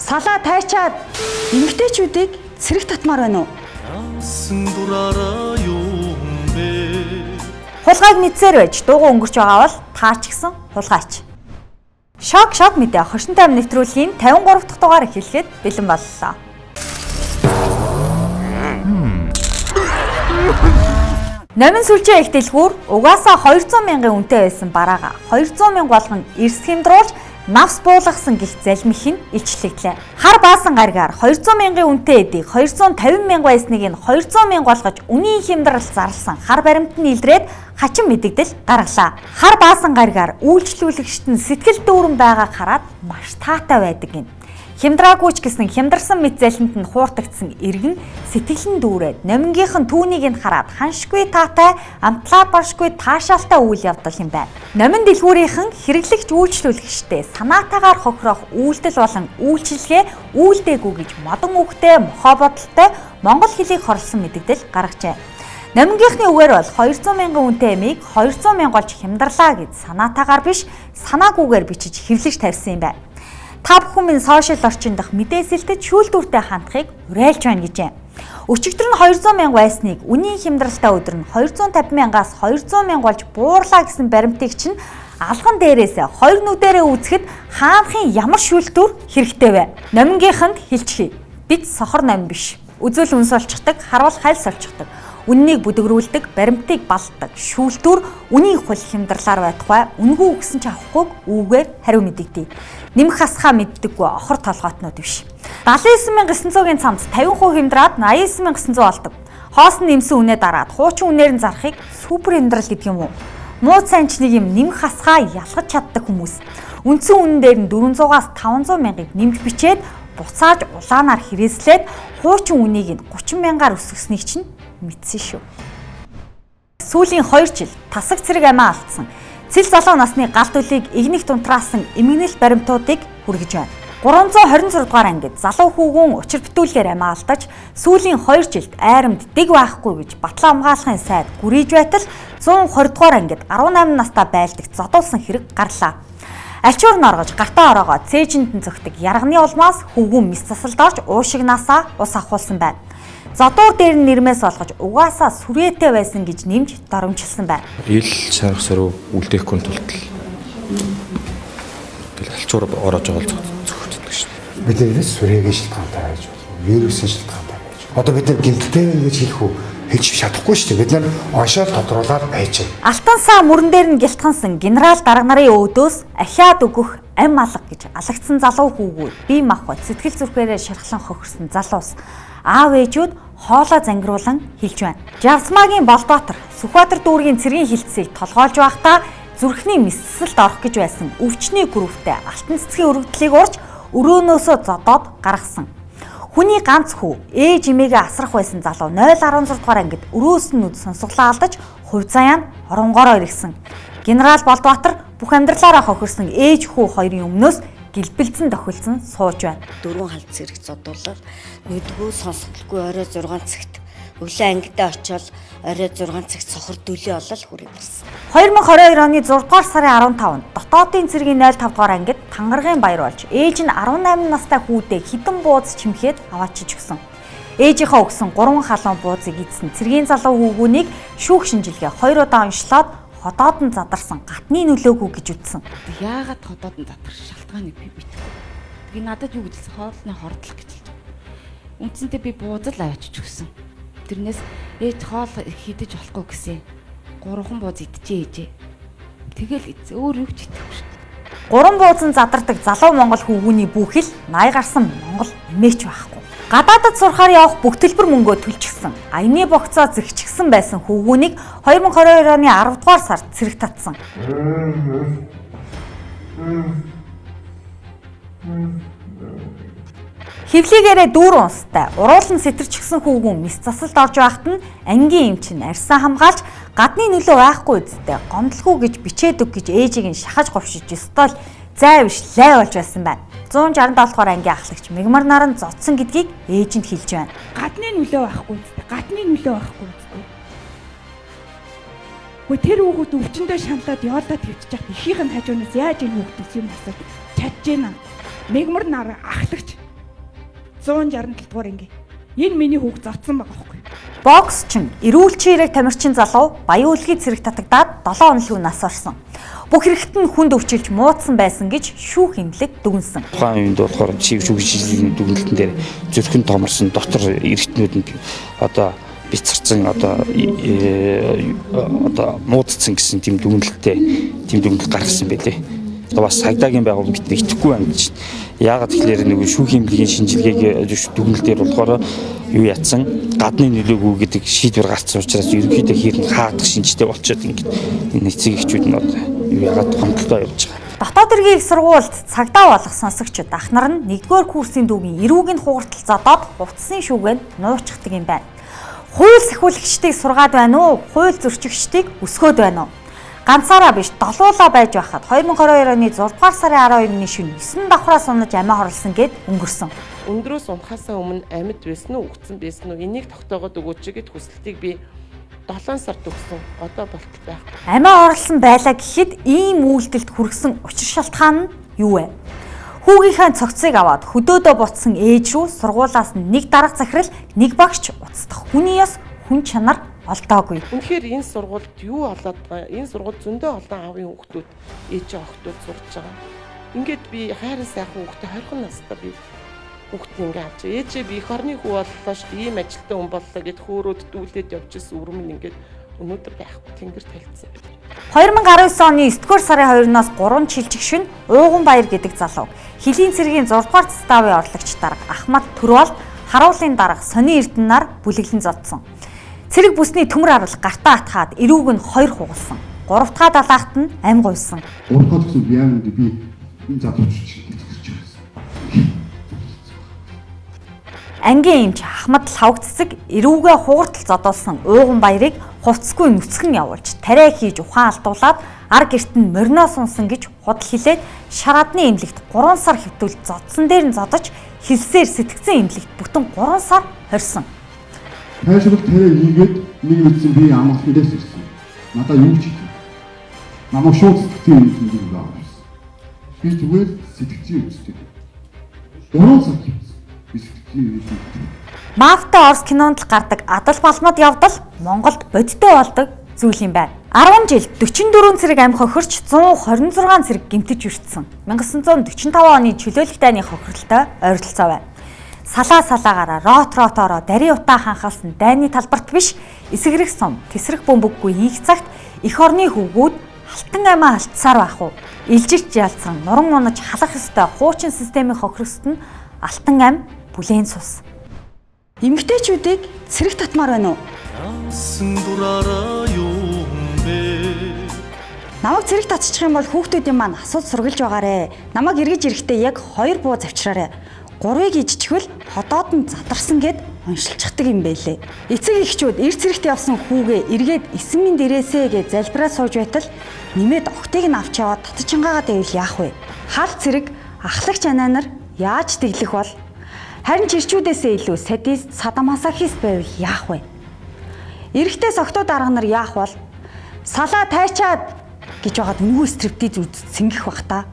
Салаа тайчаад эмгтээчүүдийг цэрэг татмаар байна уу? Хулгайг мэдсээр байж дуугаа өнгөрч байгаа бол таа ч гэсэн хулгайч. Шок мэдээ хошинтой амь нэвтрүүлгийн 53 дахь дугаар эхлэхэд бэлэн боллоо. Намын сүлжээ их дэлгүүр угаасаа 200 мянган үнэтэй байсан бараага 200 мянга болгон эрс хэмдруулж навс буулгасан гих залмих нь илчлэгдлээ. Хар баасан гаргаар 200 мянган үнэтэй эдийг 250 мянга байсныг нь 200 мянга болгож үнийн хэмдрэл зарласан хар баримт нь илрээд хачин мэдэгдэл гаргалаа. Хар баасан гаргаар үйлчлүүлэгчт нь сэтгэл дүүрэн байгааг хараад маш таатай байдаг юм. Хямдраагүйч гэсэн хямдарсан мэт залхинд нь хууртагдсан иргэн сэтгэлэн дүүрээд номингийнхэн түүнийг нь хараад ханшгүй таатай амтлаа баршгүй таашаалтай үйл явдал юм байна. Номин дэлгүүрийнхэн хэрэглэгч үйлчлүүлэгчтэй санаатаагаар хохирох үйлдэл болон үйлчилгээ үйлдээгүй гэж модон үгтэй мохоо бодолтой монгол хэлийг хорлсон мэдэгдэл гаргажээ. Номингийнхны үгээр бол 200 мянган үнэтэй эмийг 200 мянга болж хямдарлаа гэж санаатаагаар биш санаагүйгээр бичиж хэвлэж тавьсан юм байна. Та бүхэн минь сошиал орчин дах мэдээсэлтэд шүүлтүүртэй хандахыг уриалж байна гэжээ. Өчигдөр нь 200 мянга байсныг үнийн хямдралтай өдөр нь 250 мянгаас 200 мянга болж буурлаа гэсэн баримтыг чинь алган дээрээсээ хоёр нүдэрээ үзэхэд хаанхын ямар шүүлтүүр хэрэгтэй вэ? Номингийнхэнд хэлчихье. Бид сохор номин биш. Үзүүл үнс олчихдаг, харвал хайлс олчихдаг. Үннийг бүдгрүүлдэг, баримтыг балдаг, шүүлтүүр үнийн хул хямдрлаар байтугай үнгүй өгсөн ч авахгүй үүгээр хариу мэдэгдэе. Нэмэх хасхаа мэддэггүй охор толгоотнууд биш. 79900-ийн цамц 50% хямдраад 89900 болдог. Хоос нь нэмсэн үнэ дараад хуучин үнээр нь зарахыг супер хямдрал гэдэг юм уу? Муу цаанч нэг юм нэмэх хасхаа ялгаж чаддаг хүмүүс. Үндсэн үнэн дээр нь 400-аас 500 мянгаыг нэмж бичээд буцааж улаанаар хэрэгслээд хуучин үнийг нь 30 мянгаар өсгөснийг чинь мэдсэн шүү. Сүүлийн 2 жил тасаг цэрэг амиа алдсан. Цэл залуу насны галт үлийг игнэгт унтраасан эмгэнэл баримтуудыг хүргэж байна. 326 дугаар ангид залуу хүүгүүн учир бүтүүлгээр амиа алдаж сүүлийн 2 жилд айрамд дэг байхгүй гэж Батлан хамгаалахын сайд гүрийж байтал 120 дугаар ангид 18 настай байлдагт зодуулсан хэрэг гарлаа. Альчуур норгож гартаа ороогоо цээжинд нь зөгтөг ярганы улмаас хүүгүүн мис засалд орж уушигнаасаа ус ахуулсан байна. Зодуур дээр нь нэрмээс болгож угаасаа сүрээтэй байсан гэж нэмж доромжилсан байна. Ил сарх саруу үлдээхгүй тултал. Тэгэл альчуур ороож байгаа зөвхөтдөг шин. Бид нэрээс сүрээгийн шилтгаантай байж болно. Вирусын шилтгаантай байж. Одоо бид нар гинттэй гэж хэлэх үү? Хэлж чадахгүй шүү дээ. Бид нар оншоод тодруулаад байж байна. Алтан саа мөрөн дээр нь гялтгансан генерал дарга нарын өөдөөс ахиад өгөх ам алга гэж алагдсан залуу хүүгүү бие махбод сэтгэл зүрхээрээ шархлан хохирсон залуус аав ээжүүд хоолоо зангируулан хэлж байна. Жавсмагийн Болбаатар Сүхбаатар дүүргийн цэргийн хилцсийг толгоолж байхдаа зүрхний мэссэлд орох гэж байсан өвчний групптэй алтан цэцгийн өргөдлийг урьж өрөөнөөсөө зодоод гаргасан. Хүний ганц хүү ээж эмээгээ асрах байсан залуу 016 дугаар ангид өрөөс нь сонсголоо алдаж хувь заяанд оронгороо иргсэн. Генерал Болбаатар бүх амьдралаараа хохирсон ээж хүү хоёрын өмнөөс гэлбэлзэн тохилсон сууж байна. 4 халт зэрэг зодуулаад нэгдүгөө сонсголгүй орой 6 цагт өглөө ангидаа очиод орой 6 цагт сохор дүлээ олол хүрээд ирсэн. 2022 оны 6 дугаар сарын 15-нд дотоодын цэргийн 05 дугаар ангид Тангаргийн баяр болж ээж нь 18 настай хүүдээ хідэн бууз чимхээд аваачиж өгсөн. Ээжийнхээ өгсөн 3 халуун буузыг эзсэн цэргийн залуу хүүгүүнийг шүүх шинжилгээ 2 удаа уншлаад ходоод нь задарсан гатны нөлөөгүй гэж үздсэн. Яагаад ходоод нь задарч шалтгааныг би бит. Тэгээ надад юу гэдэлсэн хоолны хордлох гэж хэлж байгаа. Үндсэндээ би буузал аваачиж өгсөн. Тэрнээс ээж хоол хідэж болохгүй гэсэн. 3 бууз идчихээ ээжээ. Тэгэл эзээ өөр юу ч идэхгүй шүү. 3 буузан задардаг залуу монгол хүүгүүний бүхэл 80 гарсан монгол эмээч байхгүй. Гадаадд сурахаар явах бүх төлбөр мөнгөө төлчихсөн. Аяны богцоо зэгчгсэн байсан хүүгүүнийг 2022 оны 10 дугаар сард цэрэг татсан. Хевлигээрээ дүүр унстай уруулан сэтэрчихсэн хүүгүүн мис засалд орж байхад нь ангийн эмчин арьсан хамгаалж гадны нөлөө байхгүй үсттэй гомдлгүй гэж бичээд өг гэж ээжийг нь шахаж говшиж өстөл зайвш лай болж байсан байна. 167 дугаар ангийн ахлагч Мегмар наран зодсон гэдгийг ээжинд хэлж байна. Гадны нөлөө байхгүй үсттэй. Гадны нөлөө байхгүй үсттэй. Хөөе тэр хүүгүүд өвчнөдөө шаналаад яолоод хөвчих чад ихийнх нь хажуунаас яаж энэ хүүхдээс юм асууж чадж гэнэ. Мегмар нар ахлагч 167 дугаар ингээ. Энэ миний хүүг зодсон байгаа байхгүй. Боксчин эрүүл чирэг тамирчин залуу баян үлгий цэрэг татагдаад 7 онолгүй нас орсон. Бүх хэрэгт нь хүнд өвчилж муудсан байсан гэж шүүх эмнэлэг дүгнсэн. Тухайн үеинд болохоор шүүгчийн дүгнэлтэн дээр зүрхэн томорсон дотор эргэтнүүд нь одоо бицэрсэн одоо муудсан гэсэн тийм дүгнэлт гаргасан байлээ. Одоо бас цагдаагийн байгууллага бид итгэхгүй байна гэж. Яагаад тэгэхээр нэг шүүх эмнэлгийн шинжилгээг дүгнэлтээр болохоор юу ятсан гадны нөлөөгүй гэдэг шийдвэр гарцсан учраас ерөнхийдөө хэрэг хаагдах шинжтэй болчиход ингээд энэ эцэг эхчүүд нь одоо юу яагаад хомдолтой явж байгаа. Дотоод иргэний их сургуульд цагдаа болох сонсогчид ахнар нь 1-р курсын дүүгийн эрүүгийн хугартал задаад хувцсны шүүгэнд нуучдаг юм байна. Хууль сахиулагчдыг сургаад байна уу? Хууль зөрчигчдийг өсгөөд байна уу? Ганцаараа биш, долуулаа байж байхад 2022 оны 6 дугаар сарын 12-ны шөнө 9 давхраас унаж амиа хорлсон гэд өнгөрсөн. Өндрөөс унахаасаа өмнө амьд байсан уу, үхсэн байсан уу? Энийг тогтоогоод өгөөч гэд хүсэлтийг би 7 сард өгсөн. Одоо болт байхгүй. Амиа хорлсон байлаа гэхэд ийм үйлдэлд хүргэсэн учир шалтгаан нь юу вэ? Хүүгийнхээ цогцыг аваад хөдөөдөө буцсан ээж рүү сургуулаас нэг дарга захирал, нэг багш уцдах хүний ёс, хүн чанар олдоогүй. Үнэхээр энэ сургуульд юу болоод байгаа? Энэ сургууль зөндөө олон аавын хүүхдүүд, ээжийн охтууд сурж байгаа. Ингээд би хайрын сайхан хүүхдээ 20 настай би хүүхдээ ингээд авч ээжээ би эх орны хүү боллоо шүү дээ. Ийм ажилтаа хүн боллоо гэд хөөрөөд дүүлээд явж ирсэн үрмэн ингээд өнөөдөр байхгүй тэнгэр талцсан. 2019 оны 9-р сарын 2-наас 3 жилжих шөнө Ууган Баяр гэдэг залуу Хилийн цэргийн 6 дугаар заставын орлогч дарга Ахмад Төрвол харуулын дарга Сони Эрдэнаар бүлэглэн зодсон. Цэрэг бүсний төмөр арал гартаа атгаад эрүүг нь 2 хугалсан. 3 дахь далаагт нь ам гуйсан. 3 дахь гэсэн би яагаад би энэ задуучч гэж байсан. Ангийн эмч Ахмад Лавг цэцэг эрүүгээ хугартал зодуулсан Ууган Баярыг хувцсгүй нүцгэн явуулж тариа хийж ухаан алдуулаад ар герт нь морино сунсан гэж худал хэлээд шарадны эмнэлэгт 3 сар хэвтүүл зодсон дээр нь зодож хэлсээр сэтгцэн эмнэлэгт бүтэн 3 сар хорьсон. Хайшрал тариа хийгээд нэг мэдсэн би амгалан дээрс ирсэн. Надаа юу ч хийв. Намайг шууд сэтгцэн эмнэлэгт байгаа байсан. Би зүгээр сэтгцэн үстэй. 3 сар хийсэн. Мафта Орос кинонд гардаг адал балмад явдал Монголд бодиттой болдог зүйл юм байна. 10 жил 44 цэрэг амь хохирч 126 цэрэг гэмтэж өртсөн. 1945 оны чөлөөлөх дайны хохирлтой ойролцоо байна. Салаагаараа ротоороо дарийн утаа ханхалсан дайны талбарт биш эсгэрэх сум тесрэх бөмбөггүй хийх цагт эх орны хөвгүүд алтан амиа алдсаар байх уу? Илжирч ялцсан нуран унаж халах ёстой хуучин системийн хохирогсод нь алтан амь бүлээн сус. Эмэгтэйчүүдийг цэрэг татмаар байна уу? Намайг цэрэг татчих юм бол хүүхдүүдийн маань асууд сургалж байгаарэ. Намайг эргэж ирэхдээ яг 2 буу завчраарэ. 3-ыг ижчихвэл ходоод нь задарсан гэд уншилчихдаг юм байлээ. Эцэг эхчүүд эр цэрэгт явсан хүүгээ эргээд эсмийн дээрээсээ гэж залбираа сууж байтал нэмээд огтыг нь авч яваад татчингаагаа дэвэл яах вэ? Хал цэрэг ахлагч анаа нар яаж тэглэх бол? Харин чирчүүдээсээ илүү садист, садамасахист байвал яах вэ? Эрэхтэй согтуу дарга нар яах бол? Салаа тайчаад гэж байгаад өнгөө стриптиз үзсэнгэх бах та.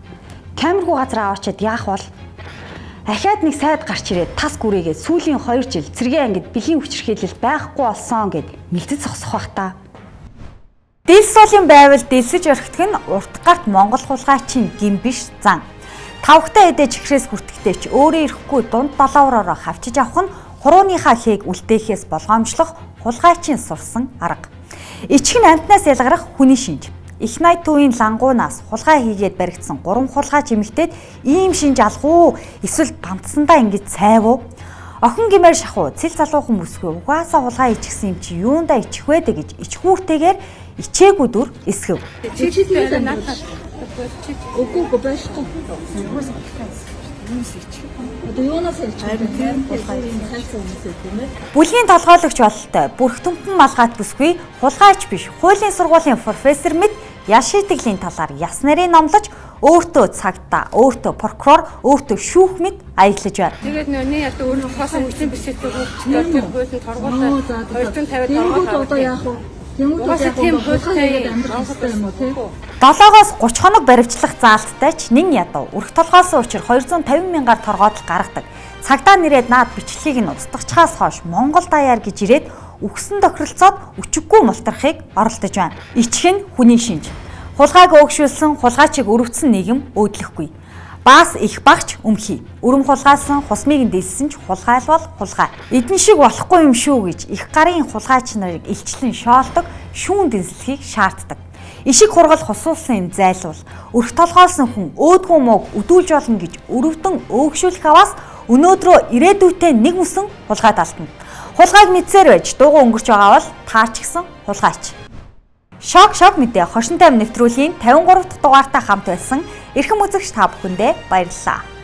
Камергүй газар аваачаад яах бол? Ахаад нэг сайд гарч ирээд тас гүрээгээ сүүлийн 2 жил цэргийн ангид бэлгийн хүчирхийлэл байхгүй болсон гэд мэлдэд зогсох бах та. Дэлс суулын байвал дэлсэж орхитг нь урт гарт Монгол хулгайчийн гин биш зан. Тавхтай эдээ чихрээс хүртэхдээ ч өөрөө ирэхгүй дунд далавраараа хавчиж авах нь хурууныхаа хээг үлдээхээс болгоомжлох хулгайчийн сурсан арга. Ичгэн амтнаас ялгарах хүний шинж. Их найт төвийн лангуунаас хулгай хийгээд баригдсан 3 хулгайч эмэгтэйд ийм шинж алах уу? Эсвэл бамтсандаа ингэж цайв уу? Охин гимээр шахуу цэл залуухан бүсгүй угаасаа хулгай ичгсэн юм чи юундаа ичих вэ гэж ичгүүртэйгээр ичээгүй дүр эсгэв. Үгүй байхгүй. Бүлгийн толгойлогч бололтой бүрх төмпөн малгайт бүсгүй хулгайч биш хуулийн сургуулийн профессор мэд ял шийтгэлийн талаар яс нарыг номлож өөртөө цагдаа, өөртөө прокурор, өөртөө шүүх мэд аяглаж байна. Тэгээд нөө ядаа өөрөө хасаа үсгийн бишээтэй хөөцөлтөөр тэр хуулийн торгуулаа 250 одоо яах вэ? Тийм хөөцөлтэй амжилттай юм уу тий? 7-оос 30 хоног баривчлах заалттай ч нэн ядуу өрх толгоос учир 250 мянгаар торгоод гаргадаг. Цагдаа нэрээд наад бичлэгийг нь устгахчаас хойш Монгол даяар гэж ирээд үхсэн тохиролцоод өчиггүй мултрахыг оролдож байна. Ичхэн хүний шинж. Хулгайг өөгшүүлсэн, хулгайчийг өрөвдсөн нийгэм өөдлөхгүй. Бас их багч өмхий. Өрөм хулгайсан, хусмыг дэлсэн ч хулгайлбал хулгай. Эдэн шиг болохгүй юм шүү гэж их гарын хулгайч нарыг илчлэн шоолдог, шүүн дэнслэхийг шаарддаг. Ишиг хургал хусуулсан юм зайлуул. Өрх толгоолсон хүн өөдгөө мууг өдүүлж болно гэж өрөвдөн өөгшүүлэх аваас өнөөдрөө ирээдүйтэй нэг мөсөн хулгай талтна. Хулгайг мэдсээр байж дуугаа өнгөрч байгаа бол таа ч гэсэн хулгайч. Шок мэдээ хошин тайм нэвтрүүлгийн 53 дахь дугаартай хамт байсан эрхэм үзэгч та бүхэндээ баярлалаа.